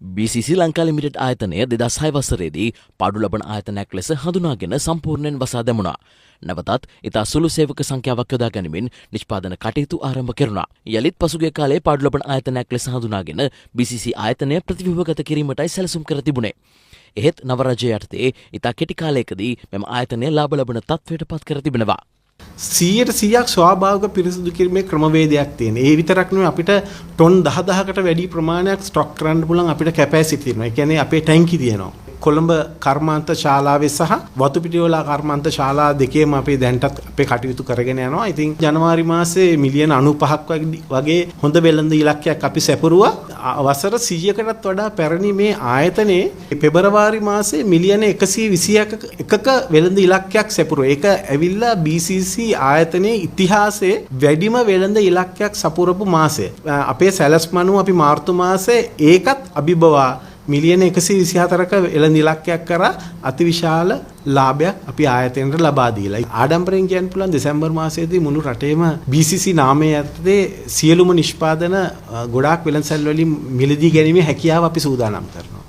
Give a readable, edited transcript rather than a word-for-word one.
BCC Lanka limited ආයතනය 2006 වසරේදී පාඩු ලබන ආයතනයක් ලෙස හඳුනාගෙන සම්පූර්ණයෙන් වසා දැමුණා. නැවතත් ඉතා සුළු සේවක සංඛ්‍යාවක් යොදා ගැනීමෙන් නිෂ්පාදන කටයුතු ආරම්භ කෙරුණා. යලිත් පසුගිය කාලයේ පාඩු ලබන ආයතනයක් ලෙස හඳුනාගෙන BCC ආයතනය ප්‍රතිව්‍යුහගත කිරීමටයි සැලසුම් කර තිබුණේ. එහෙත් නව රජය යටතේ ඉතා කෙටි කාලයකදී මෙම ආයතනය ලාභ ලබන තත්ත්වයට පත් කර තිබෙනවා. 100% ස්වාභාවික පිරිසිදු කිරීමේ ක්‍රමවේදයක් තියෙන. ඒ විතරක් නෙවෙයි අපිට ටොන් 10000කට වැඩි ප්‍රමාණයක් ස්ටොක් කරන්න පුළුවන් අපිට කැපැසිටි තියෙනවා. ඒ කියන්නේ අපේ ටැංකි තියෙනවා. කොළඹ කර්මාන්ත ශාලාවේ සහ වතුපිටියෝලා කර්මාන්ත ශාලා දෙකේම අපි දැන්ටත් අපේ කටයුතු කරගෙන යනවා. ඉතින් ජනවාරි මාසේ මිලියන 95ක් වගේ හොඳ වෙළඳ ඉලක්කයක් අපි සැපරුවා. වසර 100කටත් වඩා පැරණි මේ ආයතනයේ පෙබරවාරි මාසේ මිලියන 121ක වෙළඳ ඉලක්කයක් සැපරුවා. ඒක ඇවිල්ලා BCC ආයතනයේ ඉතිහාසයේ වැඩිම වෙළඳ ඉලක්කයක් සපුරපු මාසය. අපේ සැලැස්ම අනුව අපි මාර්තු මාසේ ඒකත් අභිබවා මිලියන 124ක වෙළඳ ඉලක්කයක් කරා අතිවිශාල ලාභයක් අපි ආයතනයට ලබා දීලා. ආඩම්බරෙන් කියන්න පුළුවන් දෙසැම්බර් මාසයේදී මුළු රටේම BCC නාමය යටතේ සියලුම නිෂ්පාදන ගොඩාක් වෙළඳසැල් වලින් මිලදී ගැනීමේ හැකියාව අපි සූදානම් කරනවා.